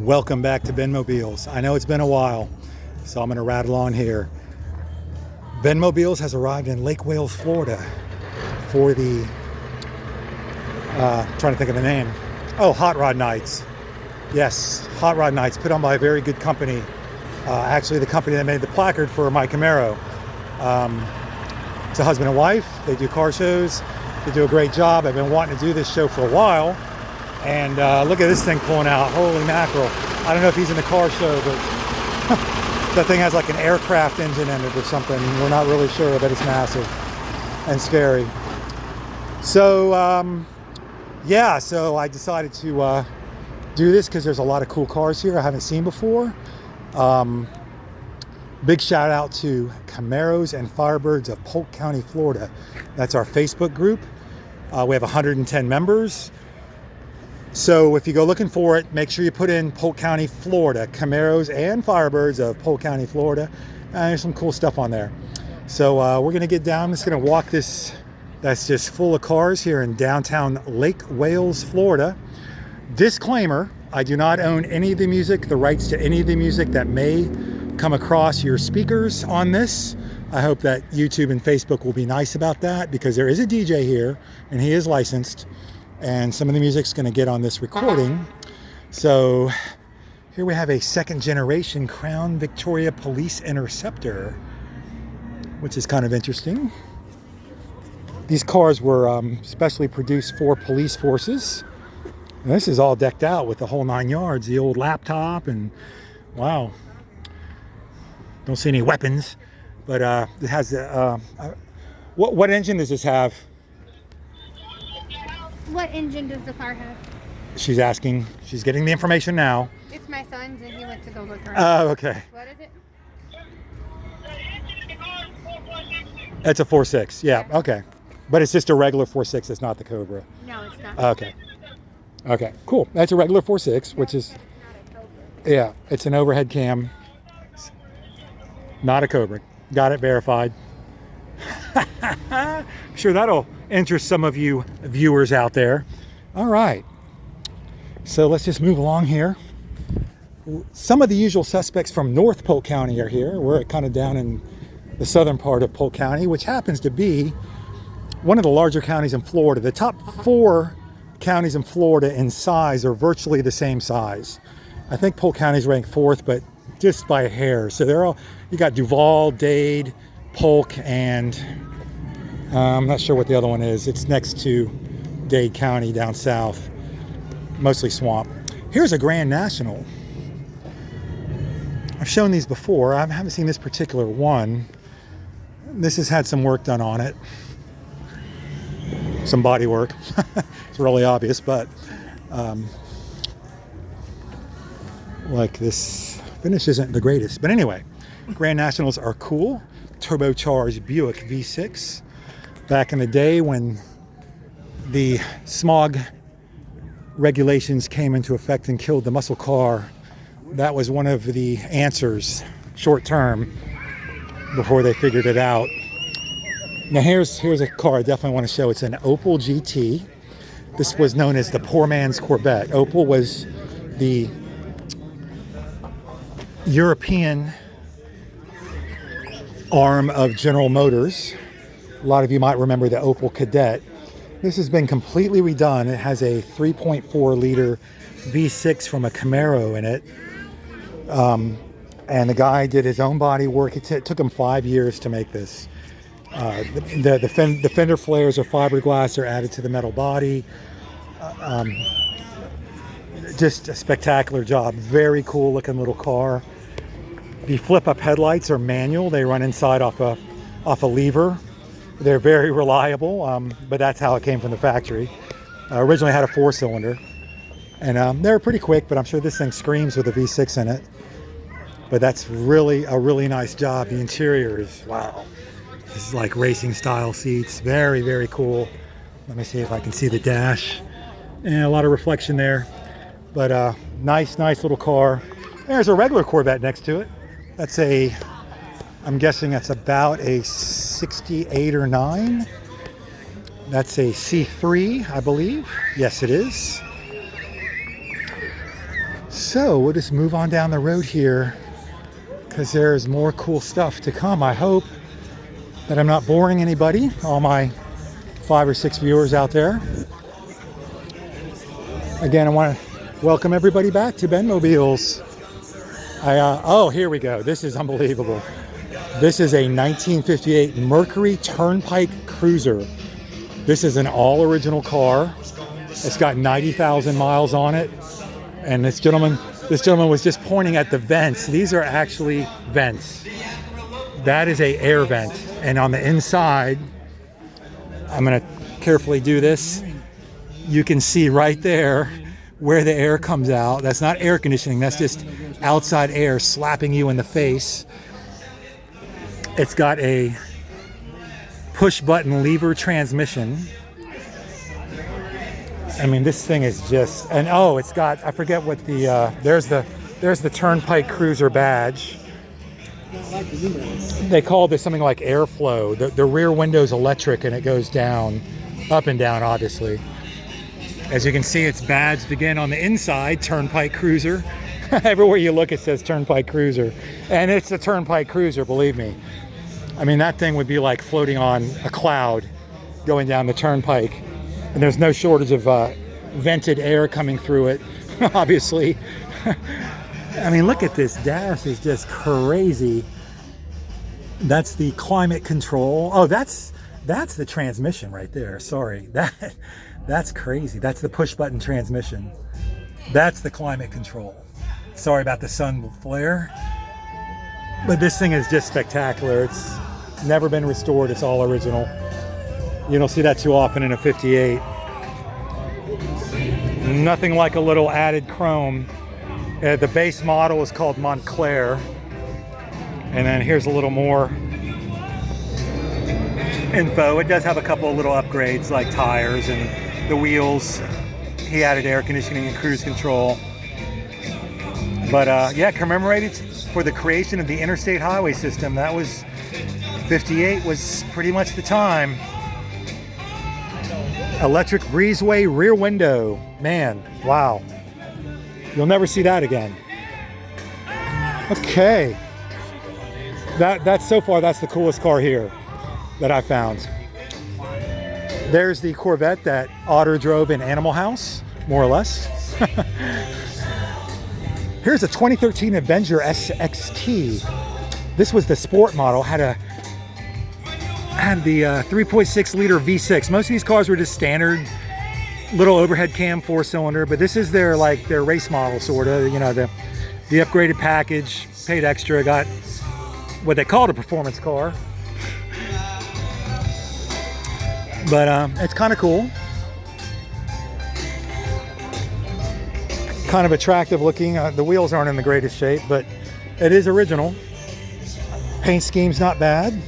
Welcome back to BenMobiles. I know it's been a while, so I'm going to rattle on here. BenMobiles has arrived in Lake Wales, Florida for the, trying to think of the name. Oh, HodRod Nights. Yes, HodRod Nights, put on by a very good company. Actually, the company that made the placard for my Camaro. It's a husband and wife. They do car shows. They do a great job. I've been wanting to do this show for a while. And look at this thing pulling out. Holy mackerel. I don't know if he's in the car show, but that thing has like an aircraft engine in it or something. We're not really sure, but it's massive and scary. So, yeah, so I decided to do this because there's a lot of cool cars here I haven't seen before. Big shout out to Camaros and Firebirds of Polk County, Florida. That's our Facebook group. We have 110 members. So if you go looking for it, make sure you put in Polk County, Florida, Camaros and Firebirds of Polk County, Florida. There's some cool stuff on there. So we're going to get down. I'm just going to walk this. That's just full of cars here in downtown Lake Wales, Florida. Disclaimer, I do not own any of the music, the rights to any of the music that may come across your speakers on this. I hope that YouTube and Facebook will be nice about that, because there is a DJ here and he is licensed. And some of the music's going to get on this recording. So here we have a second generation Crown Victoria Police Interceptor, which is kind of interesting. These cars were specially produced for police forces. And this is all decked out with the whole 9 yards, the old laptop, and wow. Don't see any weapons, but it has what engine does this have? What engine does the car have? She's asking. She's getting the information now. It's my son's and he went to go look around. Oh, okay. What is it? It's a 4.6. Yeah, okay. But it's just a regular 4.6. It's not the Cobra. No, it's not. Okay. Okay, cool. That's a regular 4.6, which is, yeah, it's an overhead cam. Not a Cobra. Got it verified. I'm sure that'll interest some of you viewers out there. All right. So let's just move along here. Some of the usual suspects from North Polk County are here. We're kind of down in the southern part of Polk County, which happens to be one of the larger counties in Florida. The top 4 counties in Florida in size are virtually the same size. I think Polk County is ranked 4th, but just by a hair. So they're all, you got Duval, Dade, Polk, and I'm not sure what the other one is. It's next to Dade County down south, mostly swamp. Here's a Grand National. I've shown these before. I haven't seen this particular one. This has had some work done on it. Some body work. It's really obvious, but like this finish isn't the greatest. But anyway, Grand Nationals are cool. Turbocharged Buick V6. Back in the day when the smog regulations came into effect and killed the muscle car, that was one of the answers, short term, before they figured it out. Now here's a car I definitely want to show. It's an Opel GT. This was known as the poor man's Corvette. Opel was the European arm of General Motors. A lot of you might remember the Opel Kadett. This has been completely redone. It has a 3.4 liter V6 from a Camaro in it. And the guy did his own body work. It took him 5 years to make this. The fender flares are fiberglass. They're added to the metal body. Just a spectacular job. Very cool looking little car. The flip-up headlights are manual. They run inside off a lever. They're very reliable, but that's how it came from the factory. Originally had a 4-cylinder, and they're pretty quick, but I'm sure this thing screams with a V6 in it. But that's really a really nice job. The interior is, wow. This is like racing style seats. Very, very cool. Let me see if I can see the dash. And a lot of reflection there. But nice little car. There's a regular Corvette next to it. That's I'm guessing that's about a 68 or 9. That's a C3, I believe. Yes, it is. So we'll just move on down the road here because there's more cool stuff to come. I hope that I'm not boring anybody, all my 5 or 6 viewers out there. Again, I want to welcome everybody back to BenMobiles. Oh, here we go. This is unbelievable. This is a 1958 Mercury Turnpike Cruiser. This is an all original car. It's got 90,000 miles on it. And this gentleman was just pointing at the vents. These are actually vents. That is a air vent. And on the inside, I'm going to carefully do this. You can see right there where the air comes out. That's not air conditioning. That's just outside air slapping you in the face. It's got a push button lever transmission. I mean, this thing is just, and oh, it's got, I forget what the, there's the Turnpike Cruiser badge. They call this something like airflow. The rear window's electric and it goes down, up and down, obviously. As you can see, it's badged again on the inside, Turnpike Cruiser. Everywhere you look, it says Turnpike Cruiser. And it's a Turnpike Cruiser, believe me. I mean, that thing would be like floating on a cloud going down the Turnpike. And there's no shortage of vented air coming through it, obviously. I mean, look at this dash, is just crazy. That's the climate control. Oh, that's the transmission right there. Sorry, that's crazy. That's the push button transmission. That's the climate control. Sorry about the sun flare, but this thing is just spectacular. It's never been restored. It's all original. You don't see that too often in a 58. Nothing like a little added chrome. The base model is called Montclair. And then here's a little more info. It does have a couple of little upgrades like tires and the wheels. He added air conditioning and cruise control. But yeah, commemorated for the creation of the interstate highway system. That was 58 was pretty much the time. Electric breezeway rear window. Man, wow. You'll never see that again. Okay. That's so far, that's the coolest car here that I found. There's the Corvette that Otter drove in Animal House, more or less. Here's a 2013 Avenger SXT. This was the sport model, had the 3.6 liter V6. Most of these cars were just standard little overhead cam 4-cylinder, but this is their race model, sort of, you know, the upgraded package, paid extra, got what they called a performance car. But it's kind of cool. Kind of attractive looking. The wheels aren't in the greatest shape, but it is original. Paint scheme's not bad.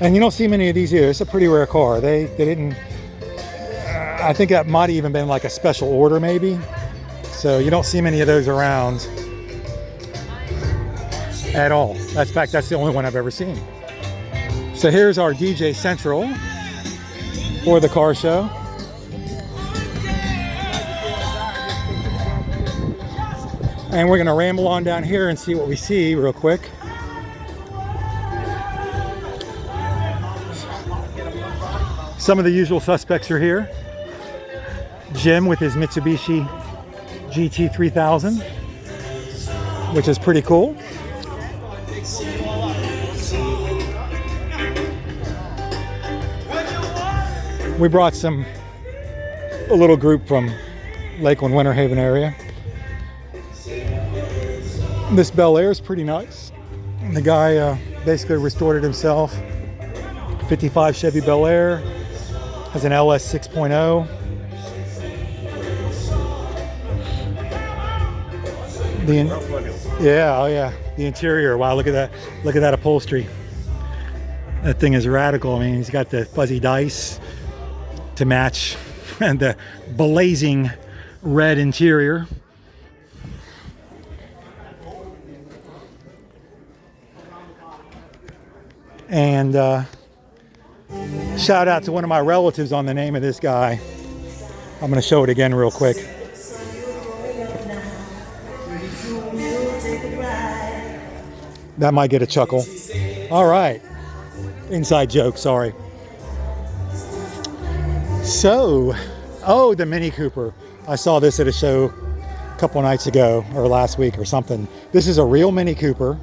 And you don't see many of these either. It's a pretty rare car. They didn't, I think that might have even been like a special order maybe. So you don't see many of those around at all. In fact, that's the only one I've ever seen. So here's our DJ Central for the car show. And we're gonna ramble on down here and see what we see real quick. Some of the usual suspects are here. Jim with his Mitsubishi GT3000, which is pretty cool. We brought a little group from Lakeland, Winter Haven area. This Bel Air is pretty nice. The guy basically restored it himself. 55 Chevy Bel Air, has an LS 6.0. Yeah, oh yeah, the interior. Wow, look at that! Look at that upholstery. That thing is radical. I mean, he's got the fuzzy dice to match and the blazing red interior. And shout out to one of my relatives on the name of this guy. I'm going to show it again real quick. That might get a chuckle. All right. Inside joke, sorry. So, oh, the Mini Cooper. I saw this at a show a couple nights ago or last week or something. This is a real Mini Cooper.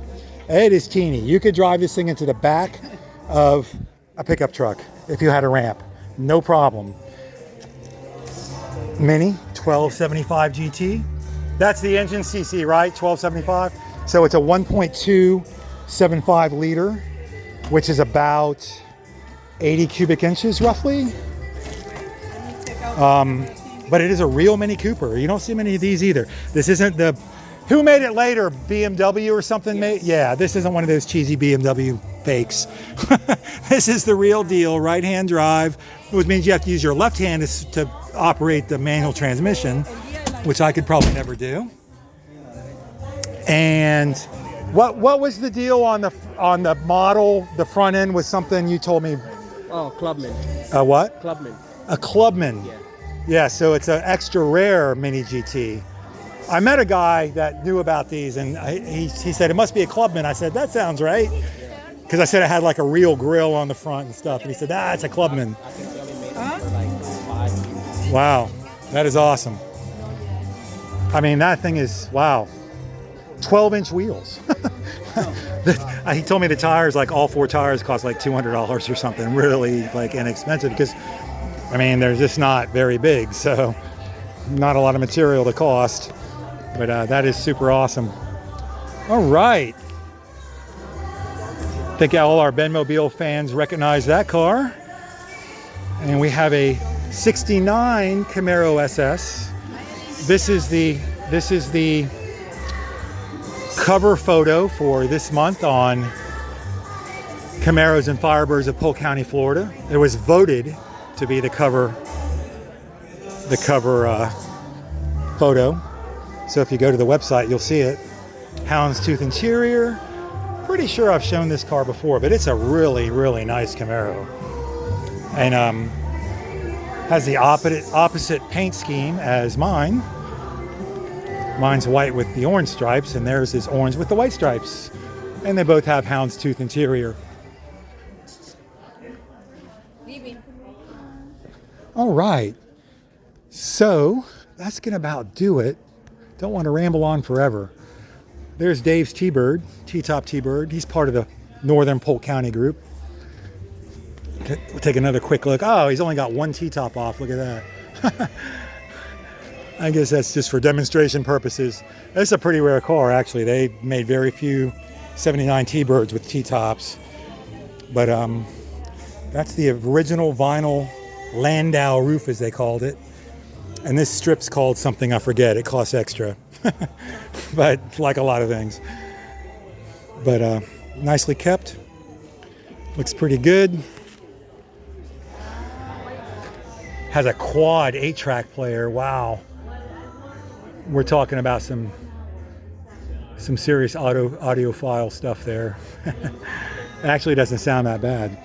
It is teeny. You could drive this thing into the back of a pickup truck if you had a ramp. No problem. Mini 1275 GT. That's the engine CC, right? 1275. So it's a 1.275 liter, which is about 80 cubic inches roughly. But it is a real Mini Cooper. You don't see many of these either. This isn't the, who made it later? BMW or something? Yes. Yeah, this isn't one of those cheesy BMW fakes. This is the real deal, right-hand drive, which means you have to use your left hand to operate the manual transmission, which I could probably never do. And what was the deal on the model? The front end was something you told me. Oh, Clubman. A what? Clubman. A Clubman. Yeah. Yeah, so it's an extra rare Mini GT. I met a guy that knew about these, and he said it must be a Clubman. I said, that sounds right, because I said it had like a real grill on the front and stuff. And he said, it's a Clubman. I think they only made them for like 5 years. Wow, that is awesome. I mean, that thing is, wow, 12-inch wheels. He told me the tires, like all 4 tires cost like $200 or something, really like inexpensive, because I mean, they're just not very big, so not a lot of material to cost, but that is super awesome. All right. I think all our BenMobile fans recognize that car. And we have a 69 Camaro SS. This is the cover photo for this month on Camaros and Firebirds of Polk County, Florida. It was voted to be the cover photo. So if you go to the website, you'll see it. Houndstooth interior. Pretty sure I've shown this car before, but it's a really, really nice Camaro. And has the opposite paint scheme as mine. Mine's white with the orange stripes, and theirs is orange with the white stripes. And they both have houndstooth interior. All right, so that's gonna about do it. Don't want to ramble on forever. There's Dave's T-Bird, T-Top T-Bird. He's part of the Northern Polk County group. We'll take another quick look. Oh, he's only got one T-Top off. Look at that. I guess that's just for demonstration purposes. It's a pretty rare car, actually. They made very few 79 T-Birds with T-Tops. But that's the original vinyl Landau roof, as they called it. And this strip's called something I forget. It costs extra. But like a lot of things. But nicely kept. Looks pretty good. Has a quad 8-track player. Wow. We're talking about some serious audiophile stuff there. It actually doesn't sound that bad.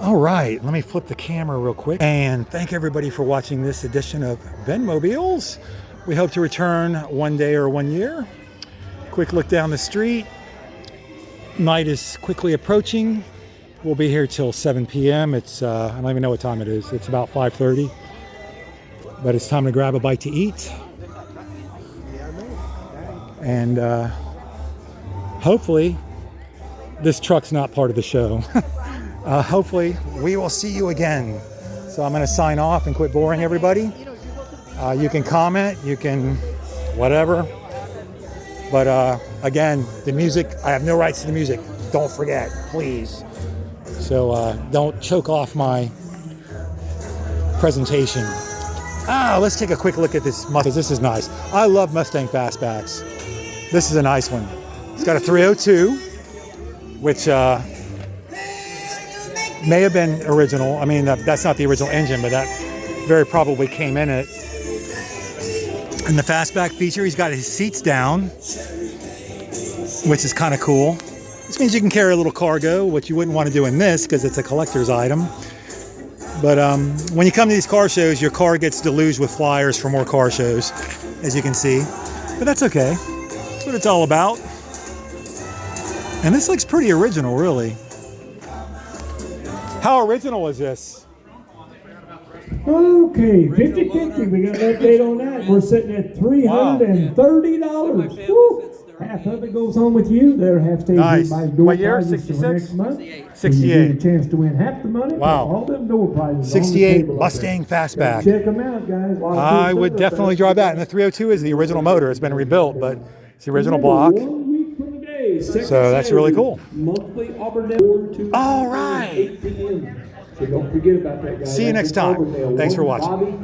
All right, let me flip the camera real quick and thank everybody for watching this edition of BenMobiles. We hope to return one day or 1 year. Quick look down the street. Night is quickly approaching. We'll be here till 7 p.m. It's, I don't even know what time it is. It's about 5:30. But it's time to grab a bite to eat. And hopefully, this truck's not part of the show. Hopefully, we will see you again. So I'm going to sign off and quit boring everybody. You can comment, you can whatever. But again, the music, I have no rights to the music. Don't forget, please. So don't choke off my presentation. Let's take a quick look at this Mustang. This is nice. I love Mustang fastbacks. This is a nice one. It's got a 302, which may have been original. I mean, that's not the original engine, but that very probably came in it. And the fastback feature, he's got his seats down, which is kind of cool. This means you can carry a little cargo, which you wouldn't want to do in this because it's a collector's item. But when you come to these car shows, your car gets deluged with flyers for more car shows, as you can see. But that's okay. That's what it's all about. And this looks pretty original, really. How original is this? Okay, 50-50. We got an update on that. We're sitting at $330. Woo! Half of it goes home with you. The other half stays Nice. in by door What year? prizes till 66? next month. 68. So you get a chance to win half the money. Wow. All them door prizes. 68 Mustang Fastback. Check them out, guys. I would definitely drive that. And the 302 is the original motor. It's been rebuilt, but it's the original block. 1 week from today, So that's really cool. Monthly Auburn Network to All right. 8 p.m. So don't forget about that, guys. See you next time. Thanks for watching.